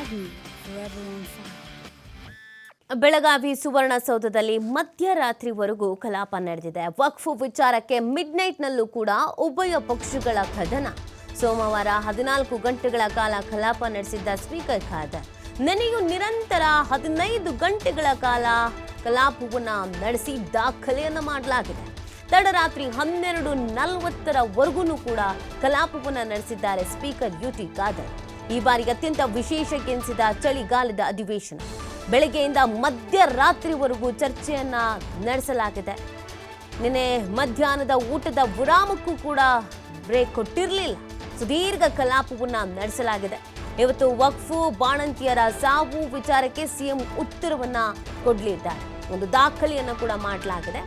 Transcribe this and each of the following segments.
TV, forever on fire. Belagavi ಸುವರ್ಣಸೌಧದಲ್ಲಿ ಮಧ್ಯರಾತ್ರಿವರೆಗೂ ಕಲಾಪ ನಡೆದಿದೆ. ವಕ್ಫ್ ವಿಚಾರಕ್ಕೆ ಮಿಡ್ನೈಟ್ನಲ್ಲೂ ಕೂಡ ಉಭಯ ಪಕ್ಷಗಳ ಕದನ. ಸೋಮವಾರ 14 ಗಂಟೆಗಳ ಕಾಲ ಕಲಾಪ ನಡೆಸಿದ್ದ ಸ್ಪೀಕರ್ ಖಾದರ್ ನೆನೆಯೂ ನಿರಂತರ 15 ಗಂಟೆಗಳ ಕಾಲ ಕಲಾಪವನ್ನು ನಡೆಸಿ ದಾಖಲೆಯನ್ನು ಮಾಡಲಾಗಿದೆ. ತಡರಾತ್ರಿ 12:40 ಕೂಡ ಕಲಾಪವನ್ನು ನಡೆಸಿದ್ದಾರೆ ಸ್ಪೀಕರ್ ಯುಟಿ ಖಾದರ್. ಈ ಬಾರಿ ಅತ್ಯಂತ ವಿಶೇಷ ಎನಿಸಿದ ಚಳಿಗಾಲದ ಅಧಿವೇಶನ. ಬೆಳಗ್ಗೆಯಿಂದ ಮಧ್ಯರಾತ್ರಿವರೆಗೂ ಚರ್ಚೆಯನ್ನ ನಡೆಸಲಾಗಿದೆ. ನಿನ್ನೆ ಮಧ್ಯಾಹ್ನದ ಊಟದ ವಿರಾಮಕ್ಕೂ ಕೂಡ ಬ್ರೇಕ್ ಕೊಟ್ಟಿರಲಿಲ್ಲ. ಸುದೀರ್ಘ ಕಲಾಪವನ್ನ ನಡೆಸಲಾಗಿದೆ. ಇವತ್ತು ವಕ್ಫ್ ಬಾಣಂತಿಯರ ಸಾವು ವಿಚಾರಕ್ಕೆ ಸಿಎಂ ಉತ್ತರವನ್ನ ಕೊಡಲಿದ್ದಾರೆ. ಒಂದು ದಾಖಲೆಯನ್ನು ಕೂಡ ಮಾಡಲಾಗಿದೆ.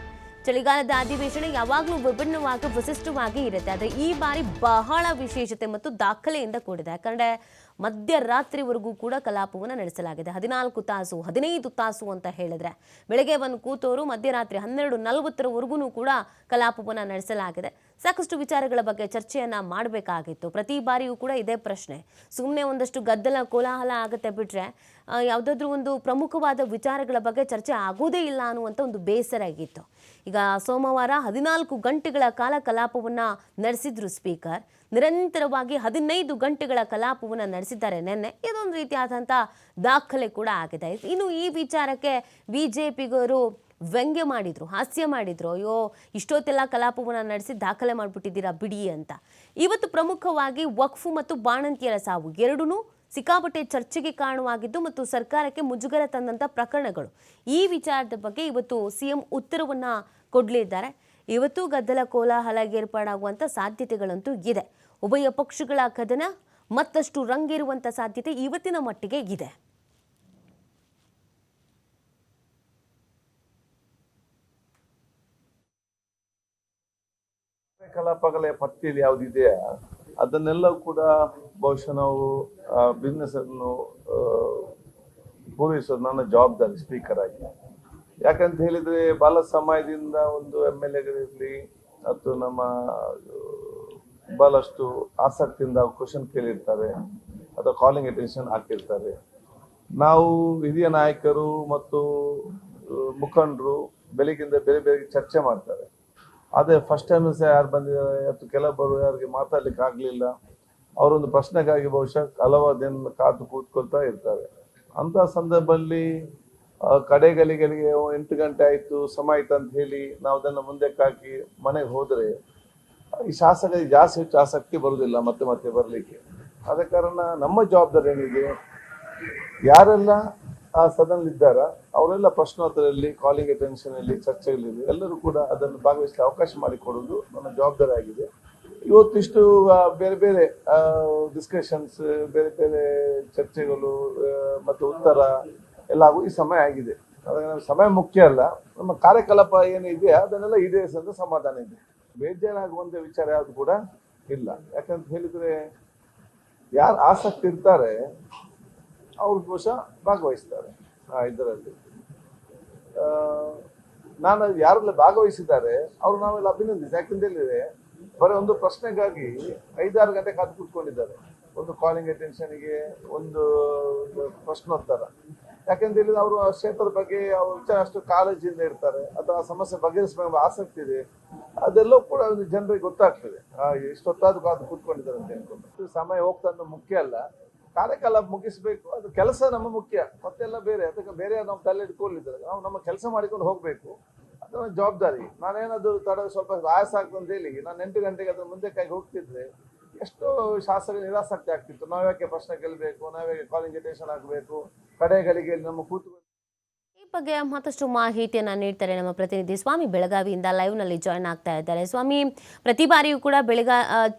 ಚಳಿಗಾಲದ ಅಧಿವೇಶನ ಯಾವಾಗಲೂ ವಿಭಿನ್ನವಾಗಿ ವಿಶಿಷ್ಟವಾಗಿ ಇರುತ್ತೆ. ಆದರೆ ಈ ಬಾರಿ ಬಹಳ ವಿಶೇಷತೆ ಮತ್ತು ದಾಖಲೆಯಿಂದ ಕೂಡಿದೆ. ಯಾಕಂದರೆ ಮಧ್ಯರಾತ್ರಿವರೆಗೂ ಕೂಡ ಕಲಾಪವನ್ನು ನಡೆಸಲಾಗಿದೆ. 14 ತಾಸು 15 ತಾಸು ಅಂತ ಹೇಳಿದ್ರೆ ಬೆಳಗ್ಗೆ ಬಂದು ಕೂತವರು ಮಧ್ಯರಾತ್ರಿ 12:40 ಕೂಡ ಕಲಾಪವನ್ನು ನಡೆಸಲಾಗಿದೆ. ಸಾಕಷ್ಟು ವಿಚಾರಗಳ ಬಗ್ಗೆ ಚರ್ಚೆಯನ್ನ ಮಾಡಬೇಕಾಗಿತ್ತು. ಪ್ರತಿ ಬಾರಿಯೂ ಕೂಡ ಇದೇ ಪ್ರಶ್ನೆ. ಸುಮ್ಮನೆ ಒಂದಷ್ಟು ಗದ್ದಲ ಕೋಲಾಹಲ ಆಗುತ್ತೆ ಬಿಟ್ರೆ ಯಾವುದಾದ್ರೂ ಒಂದು ಪ್ರಮುಖವಾದ ವಿಚಾರಗಳ ಬಗ್ಗೆ ಚರ್ಚೆ ಆಗೋದೇ ಇಲ್ಲ ಅನ್ನುವಂಥ ಒಂದು ಬೇಸರ ಆಗಿತ್ತು. ಈಗ ಸೋಮವಾರ 14 ಗಂಟೆಗಳ ಕಾಲ ಕಲಾಪವನ್ನು ನಡೆಸಿದ್ರು ಸ್ಪೀಕರ್. ನಿರಂತರವಾಗಿ 15 ಗಂಟೆಗಳ ಕಲಾಪವನ್ನು ನಡೆಸಿದ್ದಾರೆ ನಿನ್ನೆ. ಇದೊಂದು ರೀತಿಯಾದಂಥ ದಾಖಲೆ ಕೂಡ ಆಗಿದೆ. ಇನ್ನು ಈ ವಿಚಾರಕ್ಕೆ ಬಿಜೆಪಿಗರು ವ್ಯಂಗ್ಯ ಮಾಡಿದ್ರು, ಹಾಸ್ಯ ಮಾಡಿದ್ರು. ಅಯ್ಯೋ, ಇಷ್ಟೊತ್ತೆಲ್ಲ ಕಲಾಪವನ್ನು ನಡೆಸಿ ದಾಖಲೆ ಮಾಡಿಬಿಟ್ಟಿದ್ದೀರಾ ಬಿಡಿ ಅಂತ. ಇವತ್ತು ಪ್ರಮುಖವಾಗಿ ವಕ್ಫ್ ಮತ್ತು ಬಾಣಂತಿಯರ ಸಾವು ಎರಡೂ ಸಿಕ್ಕಾಪಟ್ಟೆ ಚರ್ಚೆಗೆ ಕಾರಣವಾಗಿದ್ದು ಮತ್ತು ಸರ್ಕಾರಕ್ಕೆ ಮುಜುಗರ ತಂದಂಥ ಪ್ರಕರಣಗಳು. ಈ ವಿಚಾರದ ಬಗ್ಗೆ ಇವತ್ತು ಸಿಎಂ ಉತ್ತರವನ್ನು ಕೊಡಲಿದ್ದಾರೆ. ಇವತ್ತು ಗದ್ದಲ ಕೋಲಾಹಲ ಏರ್ಪಾಡಾಗುವಂಥ ಸಾಧ್ಯತೆಗಳಂತೂ ಇದೆ. ಉಭಯ ಪಕ್ಷಗಳ ಕದನ ಮತ್ತಷ್ಟು ರಂಗೇರುವಂಥ ಸಾಧ್ಯತೆ ಇವತ್ತಿನ ಮಟ್ಟಿಗೆ ಇದೆ. ಕಲಾಪಗಳ ಪಟ್ಟಿಯಲ್ಲಿ ಯಾವುದಿದೆಯಾ ಅದನ್ನೆಲ್ಲ ಕೂಡ ಬಹುಶಃ ನಾವು ಬಿಸ್ನೆಸ್ ಅನ್ನು ಪೂರೈಸೋದು ನನ್ನ ಜವಾಬ್ದಾರಿ ಸ್ಪೀಕರ್ ಆಗಿ. ಯಾಕಂತ ಹೇಳಿದ್ರೆ ಬಹಳ ಸಮಯದಿಂದ ಒಂದು MLAಗಳಿರಲಿ ಅಥವಾ ನಮ್ಮ ಬಹಳಷ್ಟು ಆಸಕ್ತಿಯಿಂದ ಕ್ವಶನ್ ಕೇಳಿರ್ತಾರೆ ಅಥವಾ ಕಾಲಿಂಗ್ ಅಟೆನ್ಷನ್ ಹಾಕಿರ್ತಾರೆ. ನಾವು ಹಿರಿಯ ನಾಯಕರು ಮತ್ತು ಮುಖಂಡರು ಬೆಳಗ್ಗಿಂದ ಬೇರೆ ಚರ್ಚೆ ಮಾಡ್ತಾರೆ. ಆದರೆ ಫಸ್ಟ್ ಟೈಮ್ ಸಹ ಯಾರು ಬಂದಿದ್ದಾರೆ ಅಥವಾ ಕೆಲವರು ಯಾರಿಗೆ ಮಾತಾಡ್ಲಿಕ್ಕೆ ಆಗಲಿಲ್ಲ, ಅವರೊಂದು ಪ್ರಶ್ನೆಗಾಗಿ ಬಹುಶಃ ಹಲವಾರು ದಿನ ಕಾದು ಕೂತ್ಕೊಳ್ತಾ ಇರ್ತಾರೆ. ಅಂತ ಸಂದರ್ಭದಲ್ಲಿ ಕಡೆಗಳಿಗೆ 8 ಗಂಟೆ ಆಯಿತು ಸಮಯ ಆಯ್ತು ಅಂತ ಹೇಳಿ ನಾವು ಅದನ್ನು ಮುಂದಕ್ಕೆ ಹಾಕಿ ಮನೆಗೆ ಹೋದರೆ ಈ ಶಾಸಕರಿಗೆ ಜಾಸ್ತಿ ಹೆಚ್ಚು ಆಸಕ್ತಿ ಬರುವುದಿಲ್ಲ ಮತ್ತೆ ಬರಲಿಕ್ಕೆ. ಆದ ಕಾರಣ ನಮ್ಮ ಜವಾಬ್ದಾರಿ ಏನಿದೆ, ಯಾರೆಲ್ಲ ಆ ಸದನಲ್ಲಿದ್ದಾರ ಅವರೆಲ್ಲ ಪ್ರಶ್ನೋತ್ತರಲ್ಲಿ, ಕಾಲಿಂಗ್ ಅಟೆನ್ಷನ್ ಅಲ್ಲಿ, ಚರ್ಚೆಗಳಲ್ಲಿ ಎಲ್ಲರೂ ಕೂಡ ಅದನ್ನು ಭಾಗವಹಿಸಲು ಅವಕಾಶ ಮಾಡಿಕೊಡುವುದು ನನ್ನ ಜವಾಬ್ದಾರಿ ಆಗಿದೆ. ಇವತ್ತಿಷ್ಟು ಬೇರೆ ಡಿಸ್ಕಷನ್ಸ್, ಬೇರೆ ಚರ್ಚೆಗಳು ಮತ್ತು ಉತ್ತರ ಎಲ್ಲ ಈ ಸಮಯ ಆಗಿದೆ. ಅದಕ್ಕೆ ಸಮಯ ಮುಖ್ಯ ಅಲ್ಲ, ನಮ್ಮ ಕಾರ್ಯಕಲಾಪ ಏನಿದೆ ಅದನ್ನೆಲ್ಲ ಈಡೇರಿಸಂತ ಸಮಾಧಾನ ಇದೆ. ಬೇಜಾರಾಗುವಂಥ ವಿಚಾರ ಯಾವುದು ಕೂಡ ಇಲ್ಲ. ಯಾಕಂತ ಹೇಳಿದ್ರೆ ಯಾರು ಆಸಕ್ತಿ ಇರ್ತಾರೆ ಅವ್ರು ಬಹುಶಃ ಭಾಗವಹಿಸ್ತಾರೆ ಇದರಲ್ಲಿ. ನಾನು ಯಾರೆಲ್ಲ ಭಾಗವಹಿಸಿದ್ದಾರೆ ಅವ್ರು ನಾವೆಲ್ಲ ಅಭಿನಂದಿಸಿ. ಯಾಕಂತ ಹೇಳಿದ್ರೆ ಬರೀ ಒಂದು ಪ್ರಶ್ನೆಗಾಗಿ 5-6 ಗಂಟೆ ಕಾದು ಕೂತ್ಕೊಂಡಿದ್ದಾರೆ. ಒಂದು ಕಾಲಿಂಗ್ ಅಟೆನ್ಷನ್ಗೆ, ಒಂದು ಪ್ರಶ್ನೋತ್ತರ. ಯಾಕಂತ ಹೇಳಿದ್ರೆ ಅವರು ಕ್ಷೇತ್ರದ ಬಗ್ಗೆ ಅವ್ರ ವಿಚಾರ ಅಷ್ಟು ಕಾಳಜಿಯಿಂದ ಇರ್ತಾರೆ ಅಥವಾ ಸಮಸ್ಯೆ ಬಗೆಹರಿಸಬೇಕು ಆಸಕ್ತಿ ಇದೆ. ಅದೆಲ್ಲವೂ ಕೂಡ ಒಂದು ಜನರಿಗೆ ಗೊತ್ತಾಗ್ತದೆ ಇಷ್ಟೊತ್ತಾದ್ರು ಕಾದು ಕೂತ್ಕೊಂಡಿದ್ದಾರೆ ಅಂತ ಹೇಳ್ಕೊಂಡು. ಸಮಯ ಹೋಗ್ತಾ ಮುಖ್ಯ ಅಲ್ಲ, ಕಾರ್ಯಕಲಾಪ ಮುಗಿಸ್ಬೇಕು, ಅದು ಕೆಲಸ ನಮ್ಮ ಮುಖ್ಯ, ಮತ್ತೆಲ್ಲ ಬೇರೆ. ಅದಕ್ಕೆ ಬೇರೆ ನಾವು ತಲೆ ಇಟ್ಕೊಳ್ಳಿದ್ದಾರೆ. ನಾವು ನಮ್ಮ ಕೆಲಸ ಮಾಡಿಕೊಂಡು ಹೋಗ್ಬೇಕು, ಅದು ನನ್ನ ಜವಾಬ್ದಾರಿ. ನಾನೇನಾದ್ರು ಸ್ವಲ್ಪ ಆಯಾಸ ಆಗ್ತದೆ ಅಂತ ಹೇಳಿ ನಾನು 8 ಗಂಟೆಗೆ ಅದ್ರ ಮುಂದೆ ಕೈಗೆ ಹೋಗ್ತಿದ್ರೆ ಎಷ್ಟೋ ಶಾಸಕರು ನಿರಾಸಕ್ತಿ ಆಗ್ತಿತ್ತು. ನಾವ್ಯಾಕೆ ಪ್ರಶ್ನೆ ಕೇಳಬೇಕು, ನಾವ್ಯಾಕೆ ಕಾಲಿಂಗ್ ಅಟೆನ್ಷನ್ ಆಗಬೇಕು, ಕಡೆಗಳಿಗೆ ನಮ್ಮ ಕೂತು. ಈ ಬಗ್ಗೆ ಮತ್ತಷ್ಟು ಮಾಹಿತಿಯನ್ನು ನೀಡ್ತಾರೆ ನಮ್ಮ ಪ್ರತಿನಿಧಿ ಸ್ವಾಮಿ ಬೆಳಗಾವಿಯಿಂದ ಲೈವ್ನಲ್ಲಿ ಜಾಯ್ನ್ ಆಗ್ತಾ ಇದ್ದಾರೆ. ಸ್ವಾಮಿ, ಪ್ರತಿ ಬಾರಿಯೂ ಕೂಡ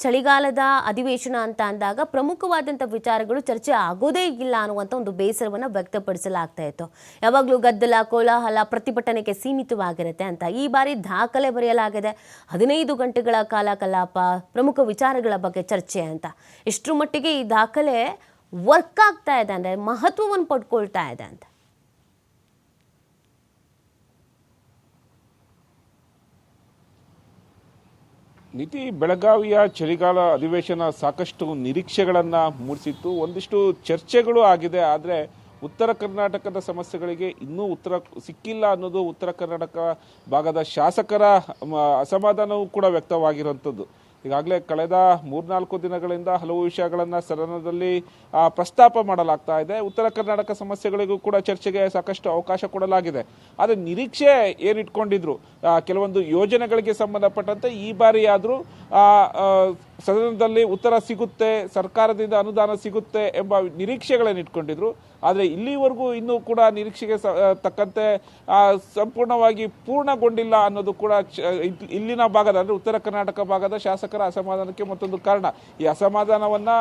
ಚಳಿಗಾಲದ ಅಧಿವೇಶನ ಅಂತ ಅಂದಾಗ ಪ್ರಮುಖವಾದಂಥ ವಿಚಾರಗಳು ಚರ್ಚೆ ಆಗೋದೇ ಇಲ್ಲ ಅನ್ನುವಂಥ ಒಂದು ಬೇಸರವನ್ನು ವ್ಯಕ್ತಪಡಿಸಲಾಗ್ತಾ ಇತ್ತು. ಯಾವಾಗಲೂ ಗದ್ದಲ ಕೋಲಾಹಲ ಪ್ರತಿಭಟನೆಗೆ ಸೀಮಿತವಾಗಿರುತ್ತೆ ಅಂತ. ಈ ಬಾರಿ ದಾಖಲೆ ಬರೆಯಲಾಗಿದೆ. 15 ಗಂಟೆಗಳ ಕಾಲ ಕಲಾಪ, ಪ್ರಮುಖ ವಿಚಾರಗಳ ಬಗ್ಗೆ ಚರ್ಚೆ ಅಂತ. ಇಷ್ಟರ ಮಟ್ಟಿಗೆ ಈ ದಾಖಲೆ ವರ್ಕ್ ಆಗ್ತಾ ಇದೆ ಅಂದರೆ ಮಹತ್ವವನ್ನು ಪಡ್ಕೊಳ್ತಾ ಇದೆ ಅಂತ. ನೀತಿ ಬೆಳಗಾವಿಯ ಚಳಿಗಾಲ ಅಧಿವೇಶನ ಸಾಕಷ್ಟು ನಿರೀಕ್ಷೆಗಳನ್ನು ಮೂಡಿಸಿತ್ತು. ಒಂದಿಷ್ಟು ಚರ್ಚೆಗಳು ಆಗಿದೆ. ಆದರೆ ಉತ್ತರ ಕರ್ನಾಟಕದ ಸಮಸ್ಯೆಗಳಿಗೆ ಇನ್ನೂ ಉತ್ತರ ಸಿಕ್ಕಿಲ್ಲ ಅನ್ನೋದು ಉತ್ತರ ಕರ್ನಾಟಕ ಭಾಗದ ಶಾಸಕರ ಅಸಮಾಧಾನವೂ ಕೂಡ ವ್ಯಕ್ತವಾಗಿರುವಂಥದ್ದು. ಈಗಾಗಲೇ ಕಳೆದ 3-4 ದಿನಗಳಿಂದ ಹಲವು ವಿಷಯಗಳನ್ನು ಸದನದಲ್ಲಿ ಪ್ರಸ್ತಾಪ ಮಾಡಲಾಗ್ತಾ ಇದೆ. ಉತ್ತರ ಕರ್ನಾಟಕ ಸಮಸ್ಯೆಗಳಿಗೂ ಕೂಡ ಚರ್ಚೆಗೆ ಸಾಕಷ್ಟು ಅವಕಾಶ ಕೊಡಲಾಗಿದೆ. ಆದರೆ ನಿರೀಕ್ಷೆ ಏನಿಟ್ಕೊಂಡಿದ್ರು ಕೆಲವೊಂದು ಯೋಜನೆಗಳಿಗೆ ಸಂಬಂಧಪಟ್ಟಂತೆ ಈ ಬಾರಿ ಆದರೂ ಸದನದಲ್ಲಿ ಉತ್ತರ ಸಿಗುತ್ತೆ, ಸರ್ಕಾರದಿಂದ ಅನುದಾನ ಸಿಗುತ್ತೆ ಎಂಬ ನಿರೀಕ್ಷೆಗಳನ್ನು ಇಟ್ಕೊಂಡಿದ್ರು. ಆದರೆ ಇಲ್ಲಿವರೆಗೂ ಇನ್ನೂ ಕೂಡ ನಿರೀಕ್ಷೆಗೆ ತಕ್ಕಂತೆ ಸಂಪೂರ್ಣವಾಗಿ ಪೂರ್ಣಗೊಂಡಿಲ್ಲ ಅನ್ನೋದು ಕೂಡ ಇಲ್ಲಿನ ಭಾಗದ ಅಂದರೆ ಉತ್ತರ ಕರ್ನಾಟಕ ಭಾಗದ ಶಾಸಕರ ಅಸಮಾಧಾನಕ್ಕೆ ಮತ್ತೊಂದು ಕಾರಣ. ಈ ಅಸಮಾಧಾನವನ್ನು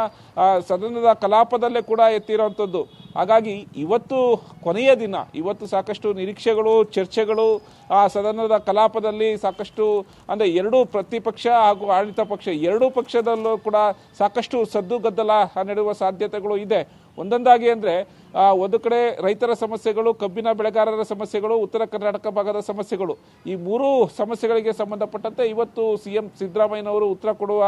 ಸದನದ ಕಲಾಪದಲ್ಲೇ ಕೂಡ ಎತ್ತಿರುವಂಥದ್ದು. ಹಾಗಾಗಿ ಇವತ್ತು ಕೊನೆಯ ದಿನ, ಇವತ್ತು ಸಾಕಷ್ಟು ನಿರೀಕ್ಷೆಗಳು, ಚರ್ಚೆಗಳು ಸದನದ ಕಲಾಪದಲ್ಲಿ ಸಾಕಷ್ಟು ಅಂದರೆ ಎರಡೂ ಪ್ರತಿಪಕ್ಷ ಹಾಗೂ ಆಡಳಿತ ಪಕ್ಷ ಎರಡೂ ಪಕ್ಷದಲ್ಲೂ ಕೂಡ ಸಾಕಷ್ಟು ಸದ್ದುಗದ್ದಲ ನಡೆಯುವ ಸಾಧ್ಯತೆಗಳು ಇದೆ. ಒಂದೊಂದಾಗಿ ಅಂದರೆ ಒಂದು ಕಡೆ ರೈತರ ಸಮಸ್ಯೆಗಳು, ಕಬ್ಬಿನ ಬೆಳೆಗಾರರ ಸಮಸ್ಯೆಗಳು, ಉತ್ತರ ಕರ್ನಾಟಕ ಭಾಗದ ಸಮಸ್ಯೆಗಳು, ಈ ಮೂರೂ ಸಮಸ್ಯೆಗಳಿಗೆ ಸಂಬಂಧಪಟ್ಟಂತೆ ಇವತ್ತು CM ಸಿದ್ದರಾಮಯ್ಯನವರು ಉತ್ತರ ಕೊಡುವ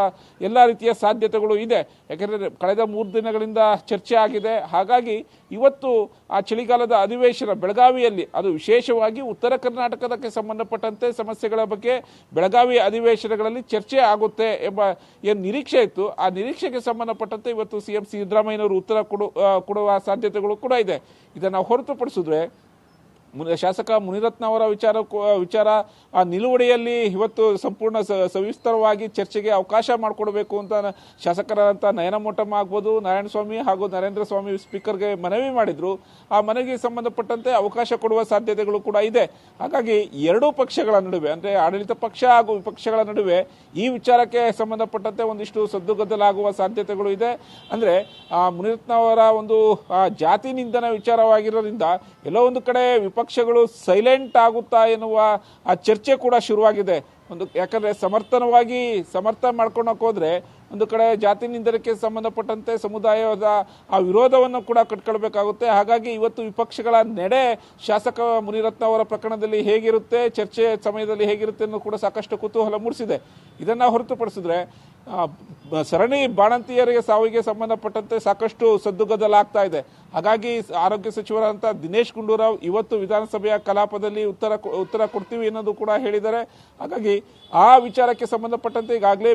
ಎಲ್ಲ ರೀತಿಯ ಸಾಧ್ಯತೆಗಳು ಇದೆ. ಯಾಕೆಂದರೆ ಕಳೆದ 3 ದಿನಗಳಿಂದ ಚರ್ಚೆ ಆಗಿದೆ. ಹಾಗಾಗಿ ಇವತ್ತು ಆ ಚಳಿಗಾಲದ ಅಧಿವೇಶನ ಬೆಳಗಾವಿಯಲ್ಲಿ, ಅದು ವಿಶೇಷವಾಗಿ ಉತ್ತರ ಕರ್ನಾಟಕದಕ್ಕೆ ಸಂಬಂಧಪಟ್ಟಂತೆ ಸಮಸ್ಯೆಗಳ ಬಗ್ಗೆ ಬೆಳಗಾವಿ ಅಧಿವೇಶನಗಳಲ್ಲಿ ಚರ್ಚೆ ಆಗುತ್ತೆ ಎಂಬ ಏನು ನಿರೀಕ್ಷೆ ಇತ್ತು, ಆ ನಿರೀಕ್ಷೆಗೆ ಸಂಬಂಧಪಟ್ಟಂತೆ ಇವತ್ತು CM ಸಿದ್ದರಾಮಯ್ಯನವರು ಉತ್ತರ ಕೊಡುವ ಸಾಧ್ಯತೆಗಳು ಕೂಡ ಇದೆ. ಇದನ್ನು ಹೊರತುಪಡಿಸಿದ್ರೆ ಶಾಸಕ ಮುನಿರತ್ನ ಅವರ ವಿಚಾರ ಆ ನಿಲುವಳಿಯಲ್ಲಿ ಇವತ್ತು ಸಂಪೂರ್ಣ ಸವಿಸ್ತರವಾಗಿ ಚರ್ಚೆಗೆ ಅವಕಾಶ ಮಾಡಿಕೊಡಬೇಕು ಅಂತ ಶಾಸಕರಾದಂಥ ನಯನ ಮೋಟಮ್ಮ ಆಗ್ಬೋದು, ನಾರಾಯಣಸ್ವಾಮಿ ಹಾಗೂ ನರೇಂದ್ರ ಸ್ವಾಮಿ ಸ್ಪೀಕರ್ಗೆ ಮನವಿ ಮಾಡಿದ್ರು. ಆ ಮನವಿಗೆ ಸಂಬಂಧಪಟ್ಟಂತೆ ಅವಕಾಶ ಕೊಡುವ ಸಾಧ್ಯತೆಗಳು ಕೂಡ ಇದೆ. ಹಾಗಾಗಿ ಎರಡೂ ಪಕ್ಷಗಳ ನಡುವೆ ಅಂದರೆ ಆಡಳಿತ ಪಕ್ಷ ಹಾಗೂ ವಿಪಕ್ಷಗಳ ನಡುವೆ ಈ ವಿಚಾರಕ್ಕೆ ಸಂಬಂಧಪಟ್ಟಂತೆ ಒಂದಿಷ್ಟು ಸದ್ದುಗದ್ದಲಾಗುವ ಸಾಧ್ಯತೆಗಳು ಇದೆ. ಅಂದರೆ ಮುನಿರತ್ನ ಅವರ ಒಂದು ಜಾತಿ ನಿಂದನ ವಿಚಾರವಾಗಿರೋದ್ರಿಂದ ಎಲ್ಲೋ ಒಂದು ಕಡೆ ವಿಪಕ್ಷಗಳು ಸೈಲೆಂಟ್ ಆಗುತ್ತಾ ಎನ್ನುವ ಆ ಚರ್ಚೆ ಕೂಡ ಶುರುವಾಗಿದೆ. ಯಾಕಂದರೆ ಸಮರ್ಥ ಮಾಡ್ಕೊಳಕ್ಕೆ ಹೋದ್ರೆ ಒಂದು ಕಡೆ ಜಾತಿ ನಿಂದನಕ್ಕೆ ಸಂಬಂಧಪಟ್ಟಂತೆ ಸಮುದಾಯದ ಆ ವಿರೋಧವನ್ನು ಕೂಡ ಕಟ್ಕೊಳ್ಬೇಕಾಗುತ್ತೆ. ಹಾಗಾಗಿ ಇವತ್ತು ವಿಪಕ್ಷಗಳ ನಡೆ ಶಾಸಕ ಮುನಿರತ್ನ ಅವರ ಪ್ರಕರಣದಲ್ಲಿ ಹೇಗಿರುತ್ತೆ, ಚರ್ಚೆ ಸಮಯದಲ್ಲಿ ಹೇಗಿರುತ್ತೆ ಅನ್ನೋ ಕೂಡ ಸಾಕಷ್ಟು ಕುತೂಹಲ ಮೂಡಿಸಿದೆ. ಇದನ್ನು ಹೊರತುಪಡಿಸಿದ್ರೆ ಸರಣಿ ಬಾಣಂತಿಯರಿಗೆ ಸಾವಿಗೆ ಸಂಬಂಧಪಟ್ಟಂತೆ ಸಾಕಷ್ಟು ಸದ್ದುಗದ್ದಲ ಆಗ್ತಾ ಇದೆ. ಹಾಗಾಗಿ ಆರೋಗ್ಯ ಸಚಿವರಾದಂಥ ದಿನೇಶ್ ಗುಂಡೂರಾವ್ ಇವತ್ತು ವಿಧಾನಸಭೆಯ ಕಲಾಪದಲ್ಲಿ ಉತ್ತರ ಕೊಡ್ತೀವಿ ಅನ್ನೋದು ಕೂಡ ಹೇಳಿದ್ದಾರೆ. ಹಾಗಾಗಿ ಆ ವಿಚಾರಕ್ಕೆ ಸಂಬಂಧಪಟ್ಟಂತೆ ಈಗಾಗಲೇ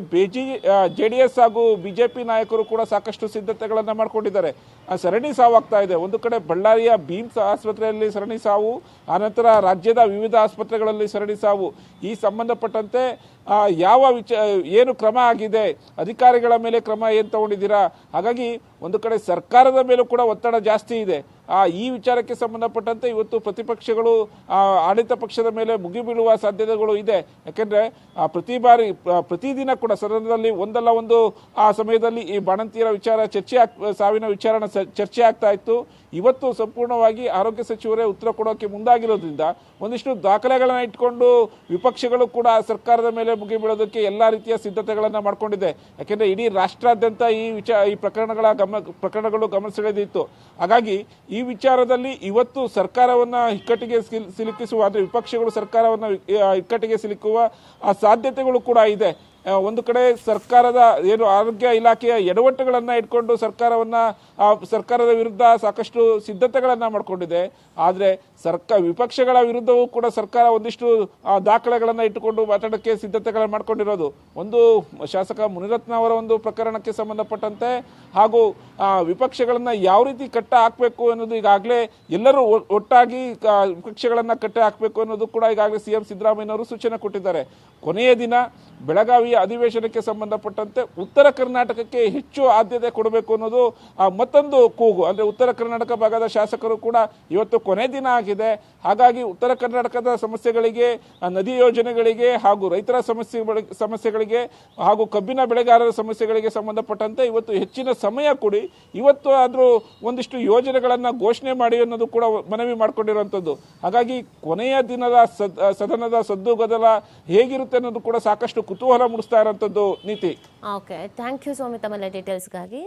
JDS ಹಾಗೂ BJP ನಾಯಕರು ಕೂಡ ಸಾಕಷ್ಟು ಸಿದ್ಧತೆಗಳನ್ನು ಮಾಡಿಕೊಂಡಿದ್ದಾರೆ. ಸರಣಿ ಸಾವು ಆಗ್ತಾ ಇದೆ. ಒಂದು ಕಡೆ ಬಳ್ಳಾರಿಯ BIMS ಆಸ್ಪತ್ರೆಯಲ್ಲಿ ಸರಣಿ ಸಾವು, ಆನಂತರ ರಾಜ್ಯದ ವಿವಿಧ ಆಸ್ಪತ್ರೆಗಳಲ್ಲಿ ಸರಣಿ ಸಾವು. ಈ ಸಂಬಂಧಪಟ್ಟಂತೆ ಏನು ಕ್ರಮ ಆಗಿದೆ, ಅಧಿಕಾರಿಗಳ ಮೇಲೆ ಕ್ರಮ ಏನು ತಗೊಂಡಿದ್ದೀರಾ? ಹಾಗಾಗಿ ಒಂದು ಕಡೆ ಸರ್ಕಾರದ ಮೇಲೂ ಕೂಡ ಒತ್ತಡ ಜಾಸ್ತಿ ಇದೆ. ಈ ವಿಚಾರಕ್ಕೆ ಸಂಬಂಧಪಟ್ಟಂತೆ ಇವತ್ತು ಪ್ರತಿಪಕ್ಷಗಳು ಆಡಳಿತ ಪಕ್ಷದ ಮೇಲೆ ಮುಗಿಬೀಳುವ ಸಾಧ್ಯತೆಗಳು ಇದೆ. ಯಾಕೆಂದರೆ ಪ್ರತಿದಿನ ಕೂಡ ಸದನದಲ್ಲಿ ಒಂದಲ್ಲ ಒಂದು ಆ ಸಮಯದಲ್ಲಿ ಈ ಬಾಣಂತಿಯರ ವಿಚಾರ ಸಾವಿನ ವಿಚಾರಣೆ ಚರ್ಚೆ ಆಗ್ತಾ ಇತ್ತು. ಇವತ್ತು ಸಂಪೂರ್ಣವಾಗಿ ಆರೋಗ್ಯ ಸಚಿವರೇ ಉತ್ತರ ಕೊಡೋಕೆ ಮುಂದಾಗಿರೋದ್ರಿಂದ ಒಂದಿಷ್ಟು ದಾಖಲೆಗಳನ್ನು ಇಟ್ಕೊಂಡು ವಿಪಕ್ಷಗಳು ಕೂಡ ಸರ್ಕಾರದ ಮೇಲೆ ಮುಗಿಬೀಳೋದಕ್ಕೆ ಎಲ್ಲ ರೀತಿಯ ಸಿದ್ಧತೆಗಳನ್ನು ಮಾಡಿಕೊಂಡಿದೆ. ಯಾಕೆಂದರೆ ಇಡೀ ರಾಷ್ಟ್ರಾದ್ಯಂತ ಈ ಪ್ರಕರಣಗಳು ಗಮನ ಸೆಳೆದಿತ್ತು. ಹಾಗಾಗಿ ಈ ವಿಚಾರದಲ್ಲಿ ಇವತ್ತು ಸರ್ಕಾರವನ್ನು ಇಕ್ಕಟ್ಟಿಗೆ ಸಿಲುಕಿಸುವ ಅಂದರೆ ವಿಪಕ್ಷಗಳು ಸರ್ಕಾರವನ್ನು ಇಕ್ಕಟ್ಟಿಗೆ ಸಿಲುಕುವ ಆ ಸಾಧ್ಯತೆಗಳು ಕೂಡ ಇದೆ. ಒಂದು ಕಡೆ ಸರ್ಕಾರದ ಏನು ಆರೋಗ್ಯ ಇಲಾಖೆಯ ಎಡವಟ್ಟುಗಳನ್ನು ಇಟ್ಕೊಂಡು ಸರ್ಕಾರದ ವಿರುದ್ಧ ಸಾಕಷ್ಟು ಸಿದ್ಧತೆಗಳನ್ನು ಮಾಡಿಕೊಂಡಿದೆ. ಆದರೆ ವಿಪಕ್ಷಗಳ ವಿರುದ್ಧವೂ ಕೂಡ ಸರ್ಕಾರ ಒಂದಿಷ್ಟು ದಾಖಲೆಗಳನ್ನು ಇಟ್ಟುಕೊಂಡು ಮಾತಾಡೋಕ್ಕೆ ಸಿದ್ಧತೆಗಳನ್ನು ಮಾಡ್ಕೊಂಡಿರೋದು. ಒಂದು ಶಾಸಕ ಮುನಿರತ್ನ ಅವರ ಒಂದು ಪ್ರಕರಣಕ್ಕೆ ಸಂಬಂಧಪಟ್ಟಂತೆ ಹಾಗೂ ವಿಪಕ್ಷಗಳನ್ನು ಯಾವ ರೀತಿ ಕಟ್ಟ ಹಾಕಬೇಕು ಅನ್ನೋದು ಈಗಾಗಲೇ ಎಲ್ಲರೂ ಒಟ್ಟಾಗಿ ವಿಪಕ್ಷಗಳನ್ನು ಕಟ್ಟ ಹಾಕಬೇಕು ಅನ್ನೋದು ಕೂಡ ಈಗಾಗಲೇ CM ಸಿದ್ದರಾಮಯ್ಯನವರು ಸೂಚನೆ ಕೊಟ್ಟಿದ್ದಾರೆ. ಕೊನೆಯ ದಿನ ಬೆಳಗಾವಿಯ ಅಧಿವೇಶನಕ್ಕೆ ಸಂಬಂಧಪಟ್ಟಂತೆ ಉತ್ತರ ಕರ್ನಾಟಕಕ್ಕೆ ಹೆಚ್ಚು ಆದ್ಯತೆ ಕೊಡಬೇಕು ಅನ್ನೋದು ಮತ್ತೊಂದು ಕೂಗು. ಅಂದರೆ ಉತ್ತರ ಕರ್ನಾಟಕ ಭಾಗದ ಶಾಸಕರು ಕೂಡ ಇವತ್ತು ಕೊನೆ ದಿನ ಆಗಿದೆ. ಹಾಗಾಗಿ ಉತ್ತರ ಕರ್ನಾಟಕದ ಸಮಸ್ಯೆಗಳಿಗೆ, ನದಿ ಯೋಜನೆಗಳಿಗೆ ಹಾಗೂ ರೈತರ ಸಮಸ್ಯೆಗಳಿಗೆ ಹಾಗೂ ಕಬ್ಬಿನ ಬೆಳೆಗಾರರ ಸಮಸ್ಯೆಗಳಿಗೆ ಸಂಬಂಧಪಟ್ಟಂತೆ ಇವತ್ತು ಹೆಚ್ಚಿನ ಸಮಯ ಕೊಡಿ, ಇವತ್ತು ಆದರೂ ಒಂದಿಷ್ಟು ಯೋಜನೆಗಳನ್ನು ಘೋಷಣೆ ಮಾಡಿ ಅನ್ನೋದು ಕೂಡ ಮನವಿ ಮಾಡಿಕೊಂಡಿರುವಂಥದ್ದು. ಹಾಗಾಗಿ ಕೊನೆಯ ದಿನದ ಸದನದ ಸದ್ದುಗದ್ದಲ ಹೇಗಿರುತ್ತೆ ಅನ್ನೋದು ಕೂಡ ಸಾಕಷ್ಟು ಕುತೂಹಲ ಮೂಡಿಸ್ತಾ ಇರೋಂಥದ್ದು. ನೀತಿ. ಓಕೆ, ಥ್ಯಾಂಕ್ ಯು ಸ್ವಾಮಿ ತಮ್ಮ ಡೀಟೇಲ್ಸ್ಗಾಗಿ.